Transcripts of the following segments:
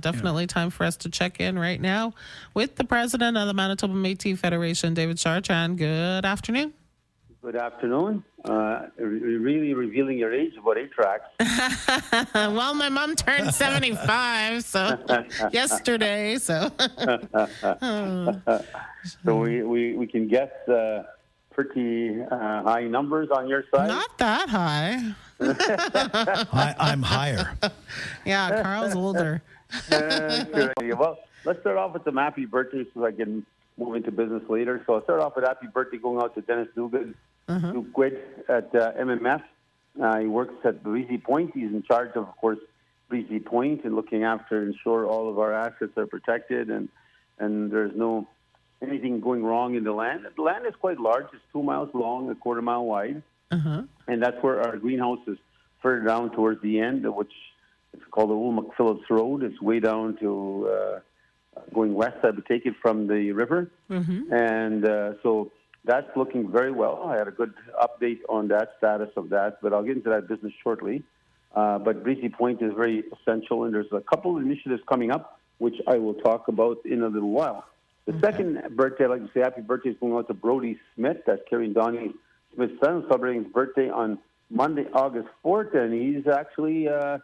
definitely time for us to check in right now with the president of the Manitoba Métis Federation, David Chartrand. Good afternoon. Good afternoon. Really revealing your age, about 8 tracks. Well, my mom turned 75 yesterday, so. So we can guess pretty high numbers on your side. Not that high. I'm higher. Yeah, Carl's older. Well, let's start off with some happy birthdays so I can move into business later. So I'll start off with happy birthday going out to Dennis Duguid at MMF. He works at Breezy Point. He's in charge of course, Breezy Point and looking after, ensure all of our assets are protected and there's no anything going wrong in the land. The land is quite large. It's 2 miles long, a quarter mile wide. And that's where our greenhouse is further down towards the end, which is called the Old McPhillips Road. It's way down to going west. I would take it from the river. And so that's looking very well. I had a good update on that status of that, but I'll get into that business shortly. But Breezy Point is very essential, and there's a couple of initiatives coming up, which I will talk about in a little while. The second birthday, I'd like to say happy birthday is going out to Brody Smith. That's Kerry and Donnie Smith's son, celebrating his birthday on Monday, August 4th. And he's actually, I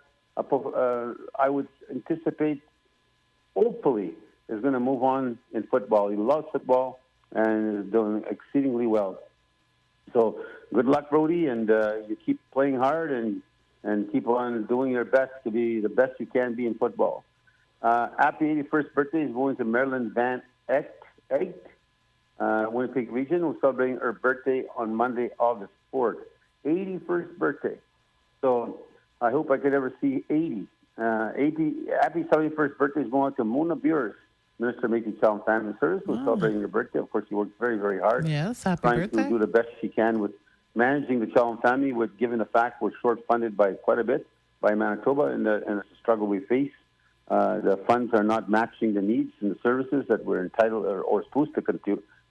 would anticipate, hopefully, is going to move on in football. He loves football and is doing exceedingly well. So good luck, Brody, and you keep playing hard and keep on doing your best to be the best you can be in football. Happy 81st birthday is going to Marilyn Van Eyck, Winnipeg Region, who's celebrating her birthday on Monday, August 4th. 81st birthday. So I hope I could ever see 80. Happy 71st birthday is going out to Mona Bures, Minister of Métis Child and Family Service, who's celebrating her birthday. Of course, she works very, very hard. Yes, happy trying birthday. to do the best she can with managing the child and family, given the fact we're short-funded by quite a bit by Manitoba, and it's a struggle we face. The funds are not matching the needs and the services that we're entitled or supposed to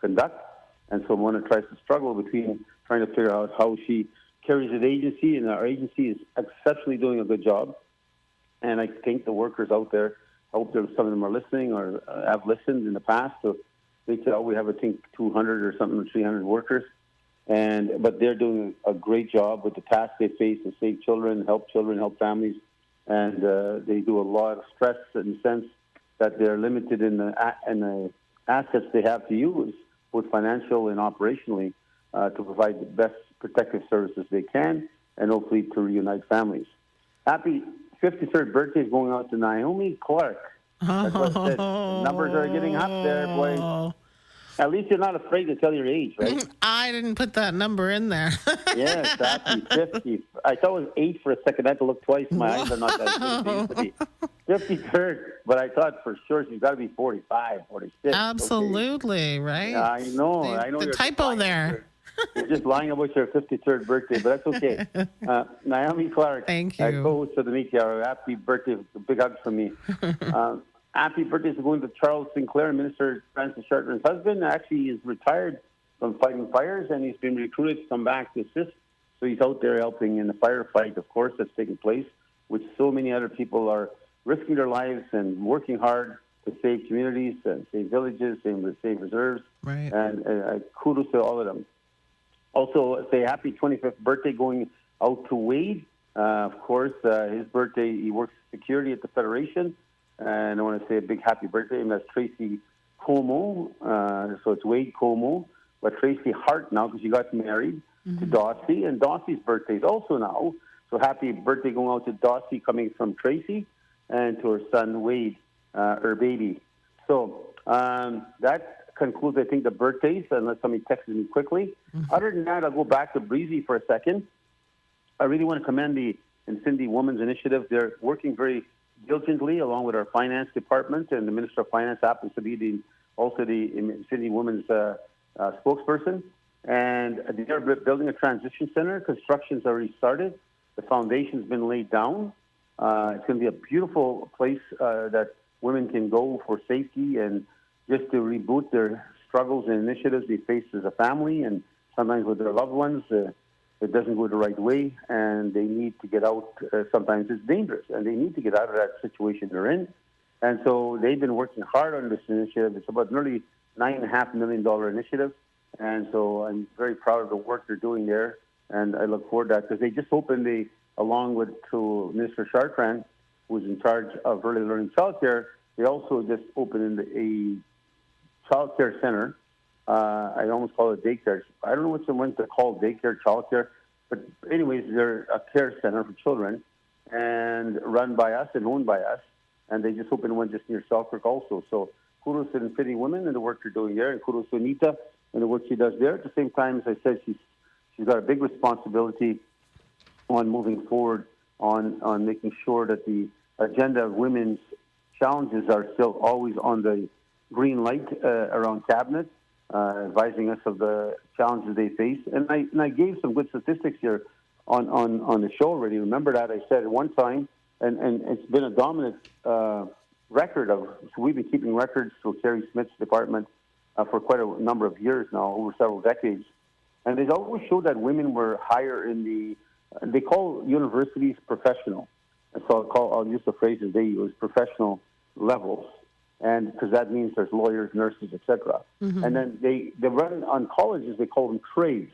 conduct. And so Mona tries to struggle between trying to figure out how she carries an agency, and our agency is exceptionally doing a good job. And I think the workers out there, I hope some of them are listening or have listened in the past. So they tell we have, I think, 200 or something, 300 workers. But they're doing a great job with the tasks they face to save children, help families. And they do a lot of stress in the sense that they're limited in the assets they have to use, both financial and operationally, to provide the best protective services they can, and hopefully to reunite families. Happy 53rd birthday is going out to Naomi Clarke. That's what I said. The numbers are getting up there, boys. At least you're not afraid to tell your age, right? I didn't put that number in there. Yes, happy 50. I thought it was 8 for a second. I had to look twice. My eyes are not that good. They used to be 53rd, but I thought for sure she's got to be 45, 46. Absolutely, right? Yeah, I know. The typo there. You're just lying about your 53rd birthday, but that's okay. Naomi Clarke, thank you. Co-host of the Métis Hour. Happy birthday. A big hug from me. Happy birthday is going to Charles Sinclair, Minister Francis Chartrand's husband. Actually, he's retired from fighting fires, and he's been recruited to come back to assist. So he's out there helping in the firefight, of course, that's taking place, which so many other people are risking their lives and working hard to save communities and save villages, save reserves. Right. And kudos to all of them. Also, say happy 25th birthday going out to Wade. Of course, his birthday, he works security at the Federation. And I want to say a big happy birthday. And that's Tracy Como. So it's Wade Como. But Tracy Hart now, because she got married to Dossie. And Dossie's birthday is also now. So happy birthday going out to Dossie, coming from Tracy, and to her son Wade, her baby. So that concludes, I think, the birthdays, unless somebody texts me quickly. Other than that, I'll go back to Breezy for a second. I really want to commend the Cindy Women's Initiative. They're working very diligently along with our finance department, and the Minister of Finance happens to be also the Cindy Women's spokesperson. And they're building a transition center. Construction's already started. The foundation's been laid down. It's going to be a beautiful place that women can go for safety and just to reboot their struggles and initiatives they face as a family, and sometimes with their loved ones. It doesn't go the right way, and they need to get out. Sometimes it's dangerous, and they need to get out of that situation they're in. And so they've been working hard on this initiative. It's about nearly $9.5 million initiative. And so I'm very proud of the work they're doing there. And I look forward to that because they just opened along with to Minister Chartrand, who's in charge of early learning childcare, they also just opened a childcare center. I almost call it daycare. I don't know which ones they're called, daycare, childcare. But anyways, they're a care center for children and run by us and owned by us. And they just opened one just near Selkirk also. So kudos to Infinity Women and the work they're doing there, and kudos to Anita and the work she does there. At the same time, as I said, she's got a big responsibility on moving forward on making sure that the agenda of women's challenges are still always on the green light around cabinet, advising us of the challenges they face. And I gave some good statistics here on the show already. Remember that I said at one time, and it's been a dominant record of, so we've been keeping records for Kerry Smith's department for quite a number of years now, over several decades. And they always showed that women were higher in they call universities professional. And so I'll use the phrases they use, professional levels. And because that means there's lawyers, nurses, etc. Mm-hmm. And then they run on colleges, they call them trades,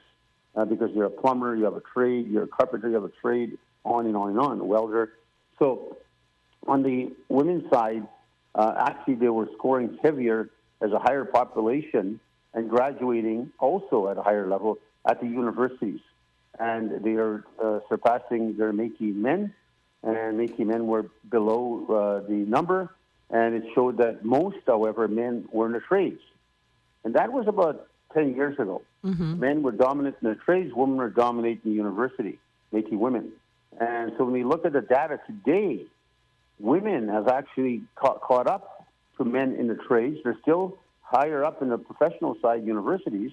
because you're a plumber, you have a trade, you're a carpenter, you have a trade, on and on and on, a welder. So on the women's side, actually they were scoring heavier as a higher population and graduating also at a higher level at the universities. And they are surpassing their Métis men, and Métis men were below the number. And it showed that most, however, men were in the trades. And that was about 10 years ago. Mm-hmm. Men were dominant in the trades, women were dominating the university, Métis women. And so when we look at the data today, women have actually caught up to men in the trades. They're still higher up in the professional side universities.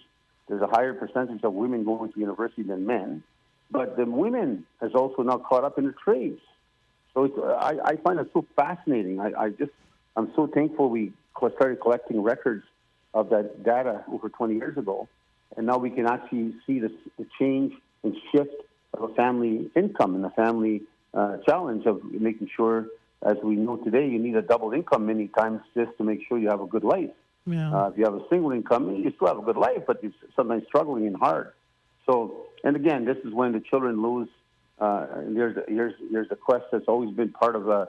There's a higher percentage of women going to university than men. But the women has also now caught up in the trades. So I find it so fascinating. I'm so thankful we started collecting records of that data over 20 years ago. And now we can actually see the change and shift of a family income and the family challenge of making sure, as we know today, you need a double income many times just to make sure you have a good life. Yeah. If you have a single income, you still have a good life, but you're sometimes struggling and hard. So, and again, this is when the children lose. Here's a quest that's always been part of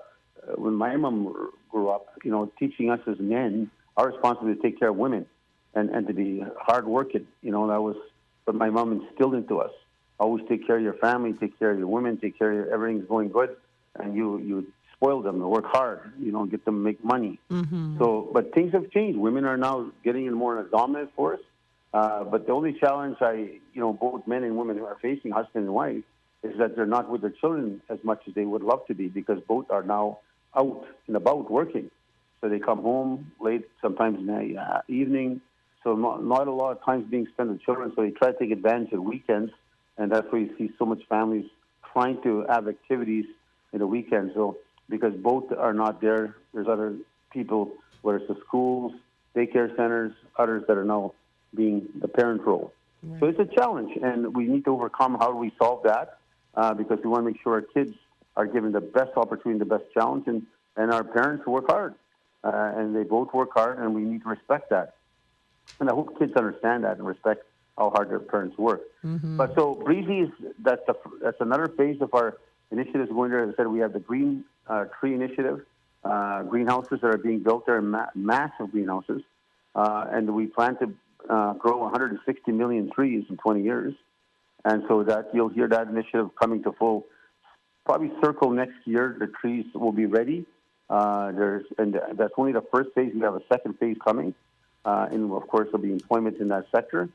when my mom grew up, teaching us as men our responsibility to take care of women and to be hardworking. That was what my mom instilled into us. Always take care of your family, take care of your women, take care of everything's going good, and you spoil them to work hard, get them to make money. Mm-hmm. So, but things have changed. Women are now getting in more in a dominant force. But the only challenge both men and women are facing, husband and wife, is that they're not with their children as much as they would love to be because both are now out and about working. So they come home late, sometimes in the evening. So not a lot of time being spent with children. So they try to take advantage of weekends. And that's where you see so much families trying to have activities in the weekend. So because both are not there, there's other people, whether it's the schools, daycare centers, others that are now being the parent role. Right. So it's a challenge, and we need to overcome how do we solve that because we want to make sure our kids are given the best opportunity, the best challenge, and our parents work hard. And they both work hard, and we need to respect that. And I hope kids understand that and respect how hard their parents work. Mm-hmm. But so Breezy, that's another phase of our initiatives going there. As I said, we have the Green Tree Initiative, greenhouses that are being built there, massive greenhouses. And we plan to grow 160 million trees in 20 years. And so that you'll hear that initiative coming to full, probably circle next year. The trees will be ready. And that's only the first phase. We have a second phase coming. And of course, there'll be employment in that sector.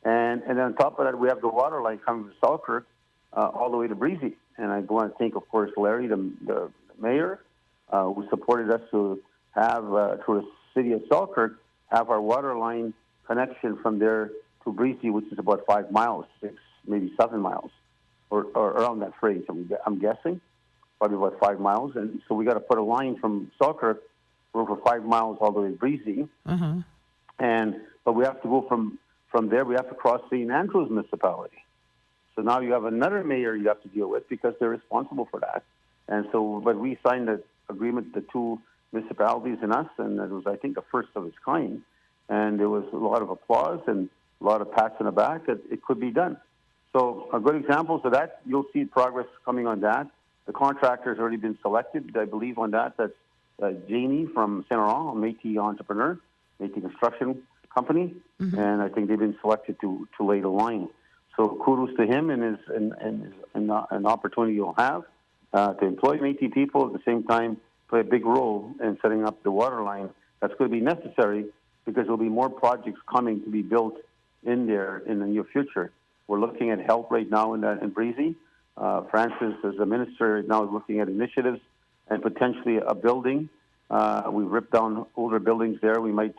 And then on top of that, we have the water line coming from Selkirk all the way to Breezy. And I want to thank, of course, Larry, the mayor, who supported us to have, through the city of Selkirk, have our water line connection from there to Breezy, which is about 5 miles, 6, maybe 7 miles, or around that phrase, I'm guessing, probably about 5 miles. And so we got to put a line from Selkirk over 5 miles all the way to Breezy. Uh-huh. But we have to go from there, we have to cross St. Andrews municipality. So now you have another mayor you have to deal with because they're responsible for that. And so, but we signed an agreement, the two municipalities and us, and it was, I think, the first of its kind. And there was a lot of applause and a lot of pats on the back that it could be done. So a good examples of that, you'll see progress coming on that. The contractor's already been selected, I believe, on that. That's Jamie from Chartrand, a Métis entrepreneur, Métis construction company, and I think they've been selected to lay the line. So kudos to him and an opportunity he'll have to employ Métis people, at the same time play a big role in setting up the water line. That's going to be necessary because there'll be more projects coming to be built in there in the near future. We're looking at help right now in Breezy. Francis, as a minister, right now is looking at initiatives and potentially a building. We ripped down older buildings there. We might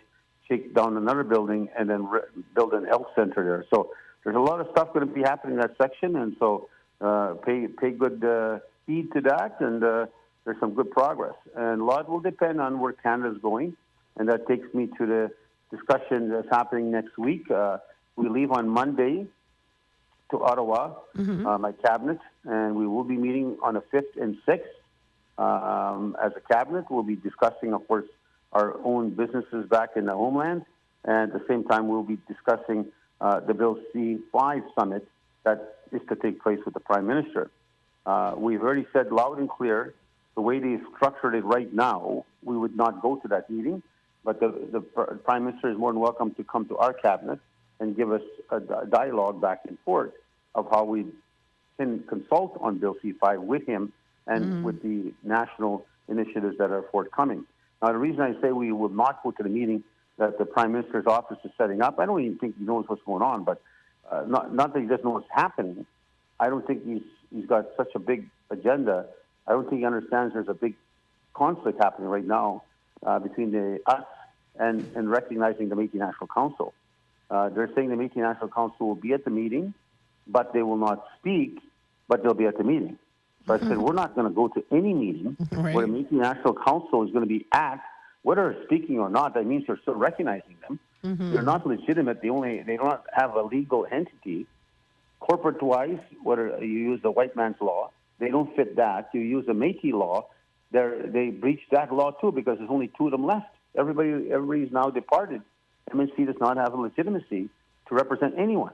take down another building and then build an health center there. So there's a lot of stuff going to be happening in that section, and so pay good heed to that, and there's some good progress. And a lot will depend on where Canada's going, and that takes me to the discussion that's happening next week. We leave on Monday to Ottawa, my cabinet, and we will be meeting on the 5th and 6th as a cabinet. We'll be discussing, of course, our own businesses back in the homeland, and at the same time we'll be discussing the Bill C-5 summit that is to take place with the Prime Minister. We've already said loud and clear, the way they've structured it right now, we would not go to that meeting, but the Prime Minister is more than welcome to come to our cabinet and give us a dialogue back and forth of how we can consult on Bill C-5 with him and with the national initiatives that are forthcoming. Now, the reason I say we will not go to the meeting that the Prime Minister's office is setting up, I don't even think he knows what's going on, but not that he doesn't know what's happening. I don't think he's got such a big agenda. I don't think he understands there's a big conflict happening right now between us and recognizing the Métis National Council. They're saying the Métis National Council will be at the meeting, but they will not speak, but they'll be at the meeting. So I said, we're not going to go to any meeting where the Métis National Council is going to be at, whether they're speaking or not. That means you're still recognizing them. They're not legitimate. They don't have a legal entity. Corporate-wise, whether you use the white man's law, they don't fit that. You use the Métis law, they breach that law too because there's only two of them left. Everybody's now departed. MNC does not have a legitimacy to represent anyone.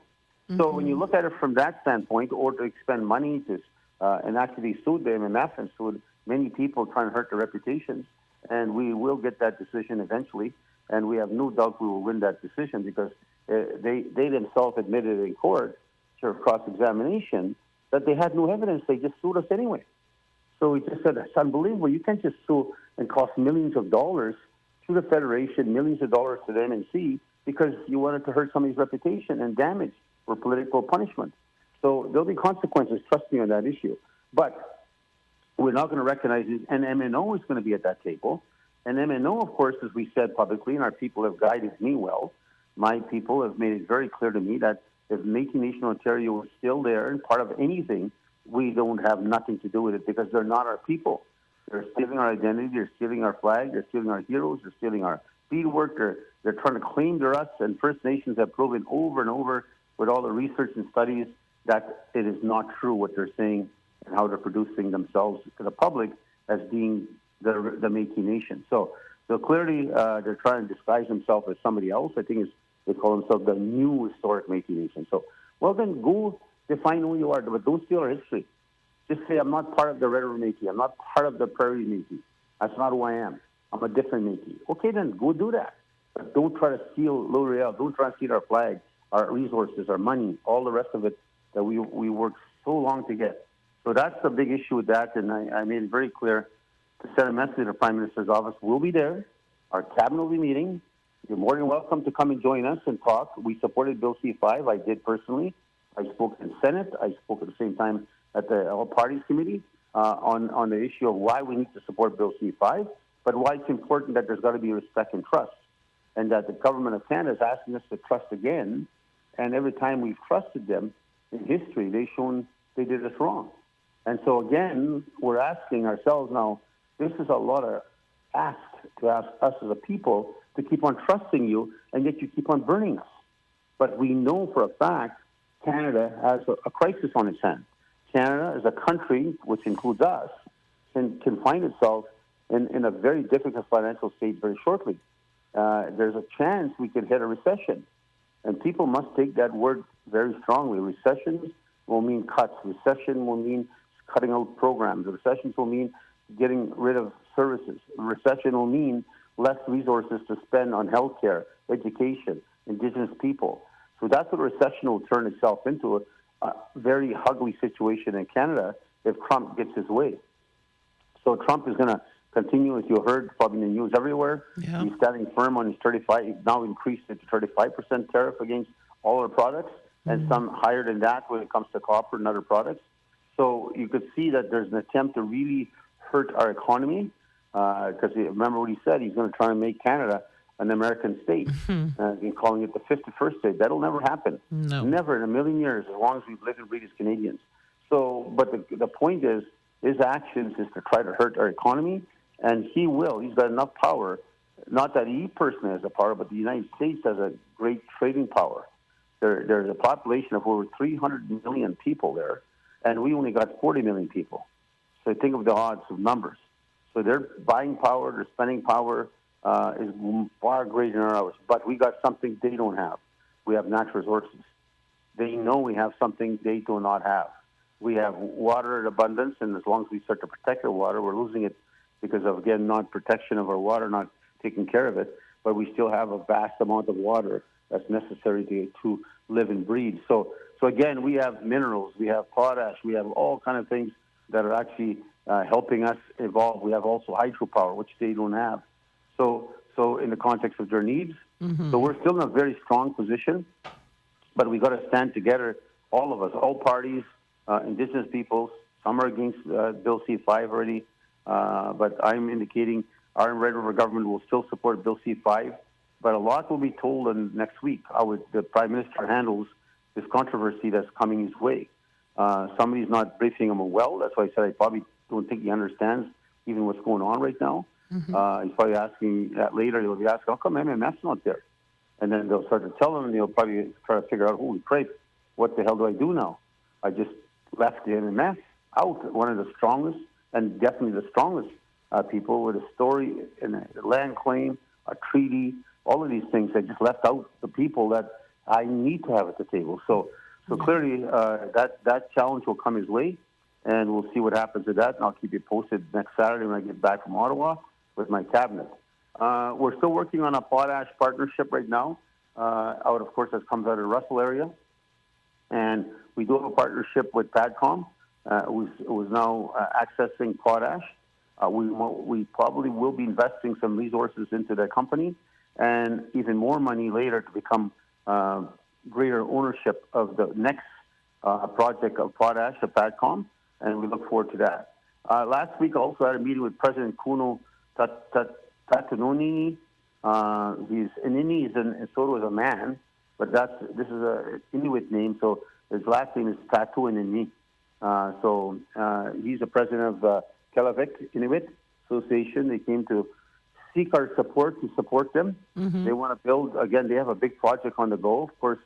So when you look at it from that standpoint, or to expend money to and actually sued the MMF and sued many people trying to hurt their reputations, and we will get that decision eventually, and we have no doubt we will win that decision because they themselves admitted in court, through cross-examination, that they had no evidence. They just sued us anyway. So we just said, it's unbelievable. You can't just sue and cost millions of dollars to the Federation, millions of dollars to the MNC, because you wanted to hurt somebody's reputation and damage or political punishment. So there'll be consequences, trust me, on that issue. But we're not going to recognize it, and MNO is going to be at that table. And MNO, of course, as we said publicly, and our people have guided me well, my people have made it very clear to me that if Métis Nation Ontario is still there and part of anything, we don't have nothing to do with it because they're not our people. They're stealing our identity, they're stealing our flag, they're stealing our heroes, they're stealing our beadwork, they're trying to claim they're us, and First Nations have proven over and over with all the research and studies that it is not true what they're saying and how they're producing themselves to the public as being the Métis Nation. So clearly they're trying to disguise themselves as somebody else. I think they call themselves the new historic Métis Nation. So, well then, go define who you are, but don't steal our history. Just say, I'm not part of the Red River Métis. I'm not part of the Prairie Métis. That's not who I am. I'm a different Métis. Okay, then, go do that. But don't try to steal L'Oreal. Don't try to steal our flag, our resources, our money, all the rest of it that we worked so long to get. So that's the big issue with that, and I made it very clear to send a message to the Prime Minister's office. We'll be there. Our cabinet will be meeting. You're more than welcome to come and join us and talk. We supported Bill C-5. I did personally. I spoke in Senate. I spoke at the same time at the All Parties Committee on the issue of why we need to support Bill C-5, but why it's important that there's got to be respect and trust, and that the government of Canada is asking us to trust again. And every time we've trusted them in history, they've shown they did us wrong. And so again, we're asking ourselves now, this is a lot of ask to ask us as a people to keep on trusting you, and yet you keep on burning us. But we know for a fact Canada has a crisis on its hands. Canada, as a country, which includes us, can find itself in a very difficult financial state very shortly. There's a chance we could hit a recession. And people must take that word very strongly. Recessions will mean cuts. Recession will mean cutting out programs. Recessions will mean getting rid of services. Recession will mean less resources to spend on healthcare, education, Indigenous people. So that's what a recession will turn itself into, a very ugly situation in Canada if Trump gets his way. So Trump is going to continue, as you heard, probably in the news everywhere. Yeah. He's standing firm on his 35. He's now increased it to 35% tariff against all our products, and some higher than that when it comes to copper and other products. So you could see that there's an attempt to really hurt our economy, because remember what he said, he's going to try and make Canada an American state, and calling it the 51st state. That'll never happen. No. Never in a million years, as long as we've lived and breathed as Canadians. So, but the point is, his actions is to try to hurt our economy, and he will. He's got enough power, not that he personally has the power, but the United States has a great trading power. There's a population of over 300 million people there, and we only got 40 million people. So think of the odds of numbers. So their buying power, their spending power is far greater than ours. But we got something they don't have. We have natural resources. They know we have something they do not have. We have water in abundance, and as long as we start to protect our water, we're losing it because of, again, non-protection of our water, not taking care of it. But we still have a vast amount of water that's necessary to live and breathe. So again, we have minerals, we have potash, we have all kind of things that are actually helping us evolve. We have also hydropower, which they don't have. So in the context of their needs, so we're still in a very strong position, but we got to stand together, all of us, all parties, Indigenous peoples. Some are against Bill C-5 already, but I'm indicating our Red River government will still support Bill C-5. But a lot will be told next week how the Prime Minister handles this controversy that's coming his way. Somebody's not briefing him well. That's why I said I probably don't think he understands even what's going on right now. He's probably asking that later. He'll be asking, how come MMF's not there? And then they'll start to tell him, and he'll probably try to figure out, holy crap, what the hell do I do now? I just left the MMF out, one of the strongest, and definitely the strongest people with a story and a land claim, a treaty, all of these things. I just left out the people that I need to have at the table. So clearly that challenge will come his way, and we'll see what happens with that. And I'll keep you posted next Saturday when I get back from Ottawa with my cabinet. We're still working on a potash partnership right now. Of course, that comes out of the Russell area, and we do have a partnership with PADCOM, who's now accessing potash. We probably will be investing some resources into that company, and even more money later to become greater ownership of the next project of potash at PADCOM, and we look forward to that. Last week, I also had a meeting with President Kuno Tatanoni. He's Inini, and so is a man, but this is a Inuit name, so his last name is Tatuinini. So he's the president of the Kelavik Inuit Association. They came to seek our support to support them. They want to build, again, they have a big project on the go. Of course,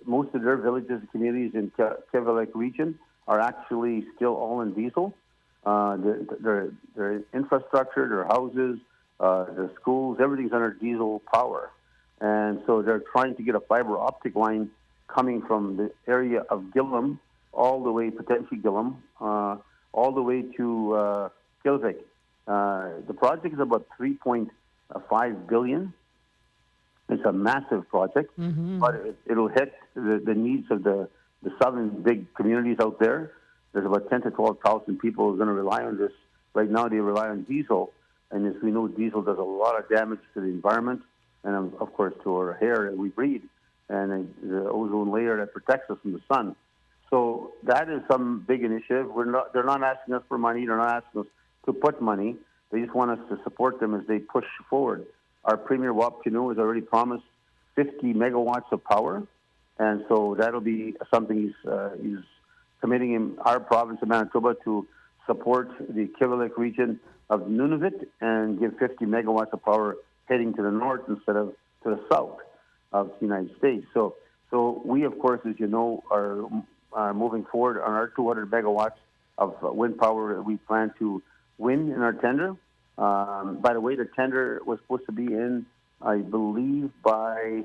most of their villages and communities in Kelavik region are actually still all in diesel. Their infrastructure, their houses, their schools, everything's under diesel power. And so they're trying to get a fiber optic line coming from the area of Gillam, all the way, potentially Gillam, all the way to Kilvik. The project is about $3.5 billion. It's a massive project, but it'll hit the needs of the southern big communities out there. There's about 10 to 12,000 people who are going to rely on this. Right now, they rely on diesel, and as we know, diesel does a lot of damage to the environment and, of course, to our hair that we breathe, and the ozone layer that protects us from the sun. So that is some big initiative. They're not asking us for money. They're not asking us to put money. They just want us to support them as they push forward. Our Premier Wap Kinew has already promised 50 megawatts of power, and so that'll be something he's committing in our province of Manitoba to support the Kivalliq region of Nunavut and give 50 megawatts of power heading to the north instead of to the south of the United States. So we, of course, as you know, are moving forward on our 200 megawatts of wind power that we plan to win in our tender. By the way, the tender was supposed to be in, I believe, by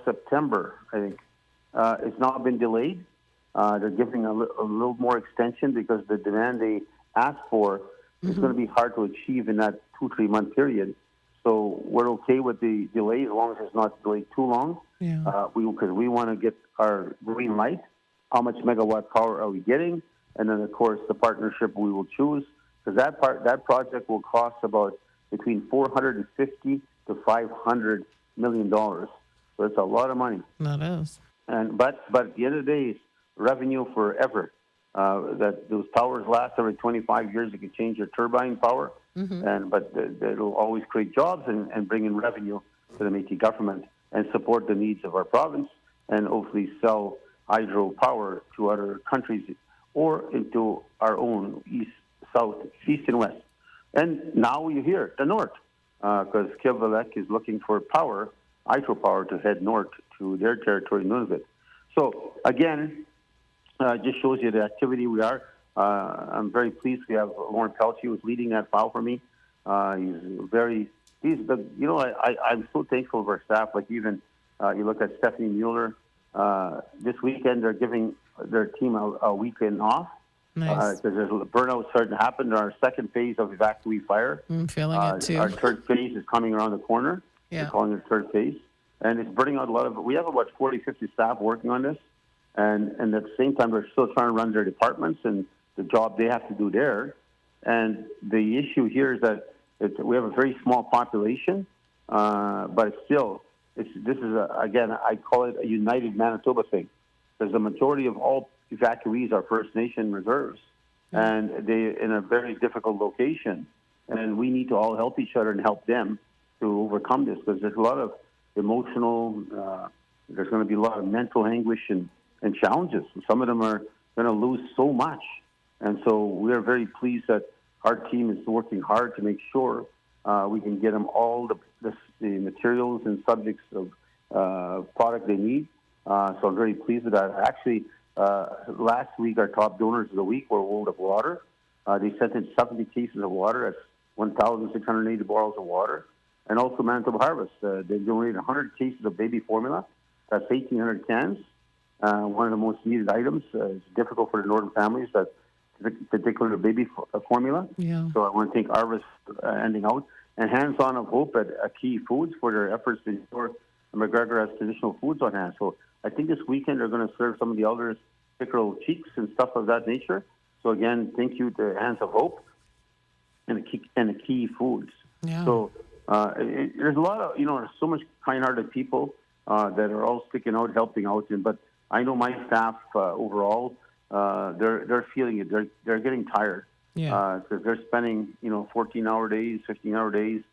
September, I think. It's now been delayed. They're giving a little more extension because the demand they asked for is going to be hard to achieve in that 2-3 month period. So we're okay with the delay as long as it's not delayed too long. Yeah. Because we want to get our green light. How much megawatt power are we getting? And then, of course, the partnership we will choose. Because that project will cost about between $450 to $500 million. So it's a lot of money. That is. But at the end of the day, it's revenue forever. That those towers last every 25 years. You can change your turbine power, but it'll always create jobs and bring in revenue to the Métis government and support the needs of our province and hopefully sell hydro power to other countries or into our own east, south, east, and west. And now you hear the north, because Quebec is looking for power, hydropower, to head north to their territory, Nunavut. So again, just shows you the activity we are. I'm very pleased we have Lauren Peltier who's leading that file for me. I'm so thankful of our staff. Like even you look at Stephanie Mueller. This weekend they're giving their team a weekend off. Nice. Because there's a burnout starting to happen. Our second phase of evacuee fire. I'm feeling it too. Our third phase is coming around the corner. Yeah. We're calling it third phase. And it's burning out a lot of, we have about 40, 50 staff working on this. And at the same time, they're still trying to run their departments and the job they have to do there. And the issue here is that we have a very small population, but this is, again, I call it a united Manitoba thing. Because the majority of all evacuees are First Nation reserves, and they're in a very difficult location. And we need to all help each other and help them to overcome this, because there's a lot of emotional, there's going to be a lot of mental anguish and challenges. Some of them are going to lose so much. And so we are very pleased that our team is working hard to make sure we can get them all the materials and subjects of product they need. So I'm very pleased with that. Actually, last week, our top donors of the week were World of Water. They sent in 70 cases of water. That's 1,680 barrels of water. And also Manitoba Harvest. They donated 100 cases of baby formula. That's 1,800 cans. One of the most needed items. It's difficult for the northern families, that particularly the baby formula. Yeah. So I want to thank Harvest ending out. And Hands On of Hope at Key Foods for their efforts to ensure McGregor has traditional foods on hand. So I think this weekend they're going to serve some of the elders pickerel cheeks and stuff of that nature. So again, thank you to Hands of Hope and the Key Foods. Yeah. So there's a lot of, there's so much kind-hearted people that are all sticking out, helping out. But I know my staff overall, they're feeling it. They're getting tired. Yeah. Because they're spending 14-hour days, 15-hour days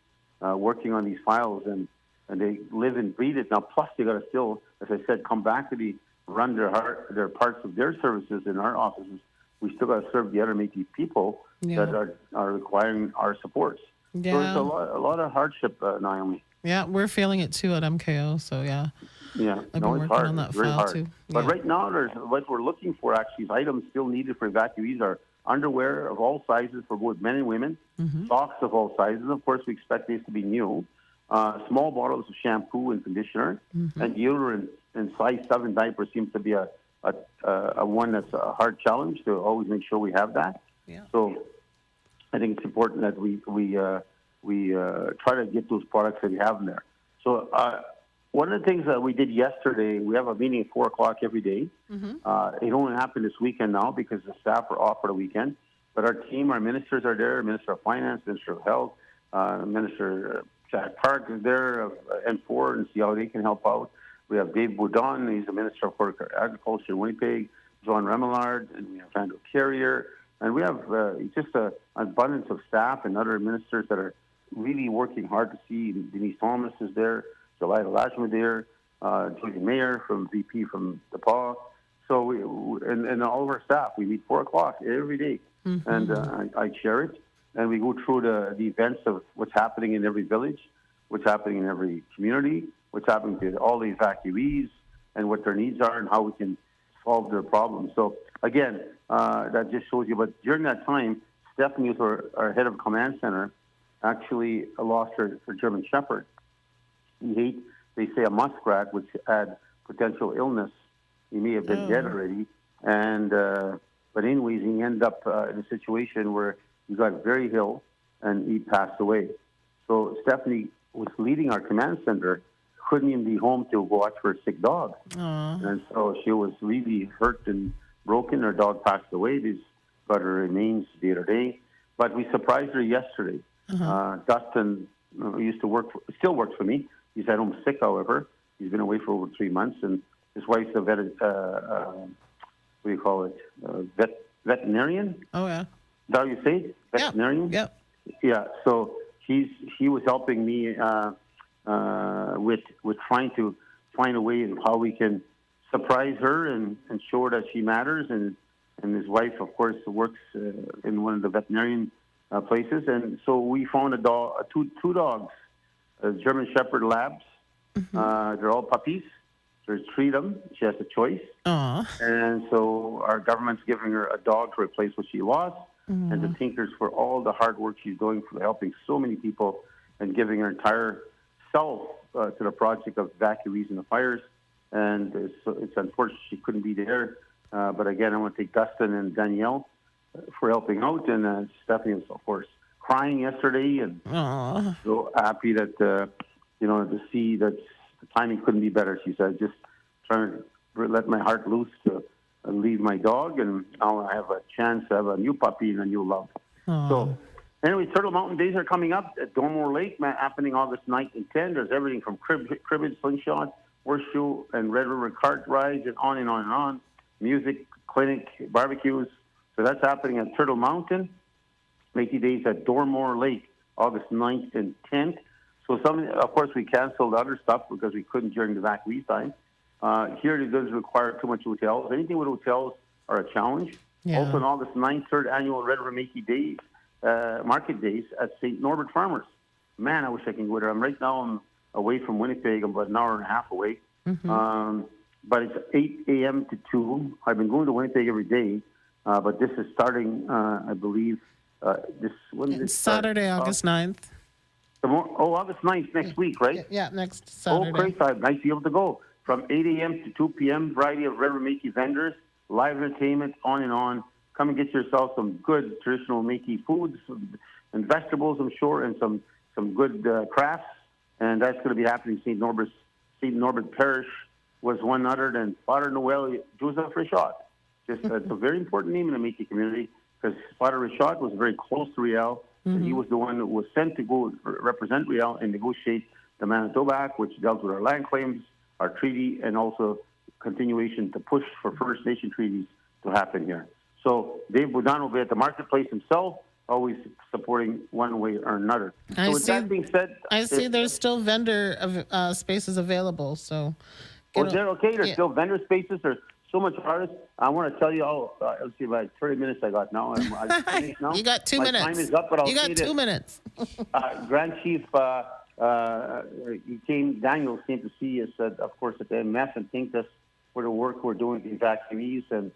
working on these files, and they live and breathe it. Now, plus they got to still, as I said, come back to run their parts of their services in our offices. We still got to serve the other Métis people that are requiring our supports. Yeah. So it's a lot of hardship, Naomi. Yeah, we're feeling it too at MKO. So yeah. Yeah, I've been working on that very file hard. too. But Yeah. right now, what we're looking for actually is items still needed for evacuees are underwear of all sizes for both men and women, socks of all sizes. Of course, we expect these to be new. Small bottles of shampoo and conditioner, and deodorant and size 7 diapers seems to be a one that's a hard challenge to always make sure we have that. Yeah. So I think it's important that we try to get those products that we have in there. So one of the things that we did yesterday, we have a meeting at 4 o'clock every day. It only happened this weekend now because the staff are off for the weekend. But our team, our ministers are there, Minister of Finance, Minister of Health, Minister Jack Park is there of N4 and see how they can help out. We have Dave Boudon, he's the Minister of Agriculture in Winnipeg, John Remillard, and we have Andrew Carrier. And we have just an abundance of staff and other ministers that are really working hard to see. Denise Thomas is there, Delilah Lashma there, Julie Mayer from VP from DePaul. So and all of our staff, we meet 4 o'clock every day. And I chair it. And we go through the events of what's happening in every village, what's happening in every community, what's happening to all the evacuees, and what their needs are and how we can solve their problems. So, again, that just shows you. But during that time, Stephanie, who's our head of command center, actually lost her German Shepherd. They say a muskrat, which had potential illness. He may have been dead already. And but anyways, he ended up in a situation where he got very ill and he passed away. So Stephanie was leading our command center, couldn't even be home to watch for a sick dog. And so she was really hurt and broken. Her dog passed away. They got her remains the other day. But we surprised her yesterday. Dustin still works for me. He's at home sick, however. He's been away for over 3 months, and his wife's a veterinarian? Oh, yeah. Is that how you say it? Veterinarian? Yep. Yeah, so he was helping me with trying to find a way of how we can surprise her and show her that she matters. And his wife, of course, works in one of the veterinarian places. And so we found two dogs, German Shepherd Labs. They're all puppies. There's 3 of them. She has a choice. And so our government's giving her a dog to replace what she lost. And to thank her for all the hard work she's doing for helping so many people and giving her entire self to the project of evacuees and the fires. And it's unfortunate she couldn't be there. But again, I want to thank Dustin and Danielle for helping out. And Stephanie was, of course, crying yesterday and so happy that, to see that the timing couldn't be better. She said, just trying to let my heart loose to leave my dog, and now I have a chance to have a new puppy and a new love. So, anyway, Turtle Mountain Days are coming up at Dormore Lake, happening August 9th and 10th. There's everything from cribbage, slingshot, horseshoe, and Red River cart rides, and on and on and on. Music, clinic, barbecues. So that's happening at Turtle Mountain. Métis Days at Dormore Lake, August 9th and 10th. So of course, we canceled other stuff because we couldn't during the evacuee time. Here it does require too much hotels. Anything with hotels are a challenge. Yeah. Also on August 9th, 3rd annual Red River Métis Days, Market Days at St. Norbert Farmers. Man, I wish I could go there. Right now I'm away from Winnipeg. I'm about an hour and a half away. But it's 8 a.m. to 2. I've been going to Winnipeg every day, but this is starting, I believe, It's Saturday, August 9th. August 9th, next week, right? Yeah, next Saturday. Oh, great. Nice to be able to go. From 8 a.m. to 2 p.m., variety of Red River Métis vendors, live entertainment, on and on. Come and get yourself some good traditional Métis foods and vegetables, I'm sure, and some good crafts. And that's going to be happening. St. Norbert Parish was one other than Father Noel Joseph Richard. It's a very important name in the Métis community because Father Richard was very close to Riel. And he was the one that was sent to go represent Riel and negotiate the Manitoba Act, which dealt with our land claims, our treaty, and also continuation to push for First Nation treaties to happen here. So Dave Boudin will be at the marketplace himself, always supporting one way or another. So with that being said, I see there's still vendor spaces available. So, is there okay? There's still vendor spaces. There's so much artists. I want to tell you all. Let's see, about 30 minutes I got now. I'm finished now. You got 2 minutes. My time is up, but I'll you got say 2 minutes. Grand Chief Daniels came to see us, of course, at the MMF and thanked us for the work we're doing with the evacuees. And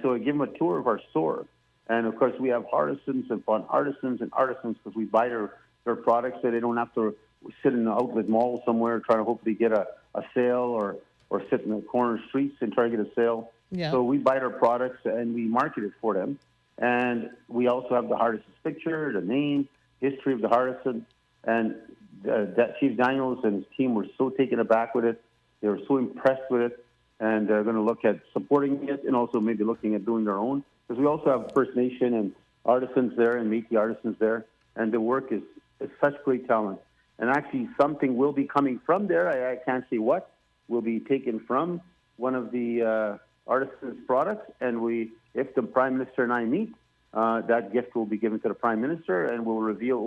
so I give him a tour of our store. And, of course, we have artisans and fun artisans because we buy their products so they don't have to sit in the outlet mall somewhere trying to hopefully get a sale or sit in the corner streets and try to get a sale. Yeah. So we buy their products and we market it for them. And we also have the artisan's picture, the name, history of the artisan. And that Chief Daniels and his team were so taken aback with it. They were so impressed with it. And they're going to look at supporting it and also maybe looking at doing their own. Because we also have First Nation and artisans there and Métis artisans there. And the work is such great talent. And actually something will be coming from there. I can't say what. Will be taken from one of the artisans' products. And if the Prime Minister and I meet, that gift will be given to the Prime Minister and we'll reveal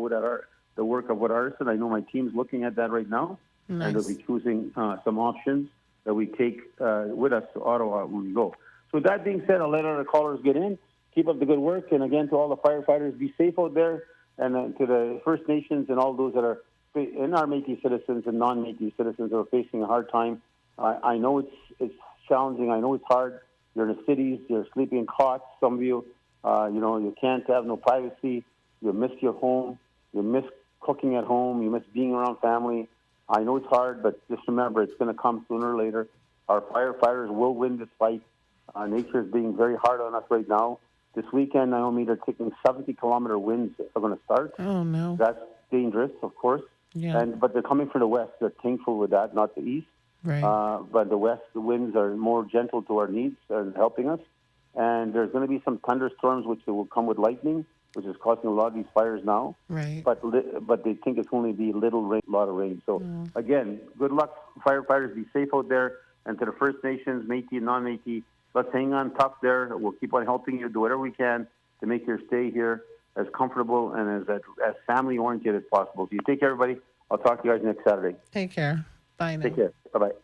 the work of what artisan. I know my team's looking at that right now. Nice. And they'll be choosing some options that we take with us to Ottawa when we go. So with that being said, I'll let other callers get in. Keep up the good work. And again, to all the firefighters, be safe out there. And to the First Nations and all those that are in our Métis citizens and non-Métis citizens who are facing a hard time. I know it's challenging. I know it's hard. You're in the cities. You're sleeping in cots, some of you. You can't have no privacy. You miss your home. You miss cooking at home. You miss being around family. I know it's hard, but just remember, it's going to come sooner or later. Our firefighters will win this fight. Nature is being very hard on us right now. This weekend, Naomi, they're taking 70-kilometer winds are going to start. Oh, no. That's dangerous, of course. Yeah. But they're coming from the west. They're thankful with that, not the east. Right. But the west, the winds are more gentle to our needs and helping us. And there's going to be some thunderstorms, which will come with lightning, which is causing a lot of these fires now. Right. But they think it's only be little rain, a lot of rain. So, again, good luck, firefighters. Be safe out there. And to the First Nations, Métis and non-Métis, let's hang on tough there. We'll keep on helping you do whatever we can to make your stay here as comfortable and as family-oriented as possible. So you take care, everybody. I'll talk to you guys next Saturday. Take care. Bye now. Take care. Bye-bye.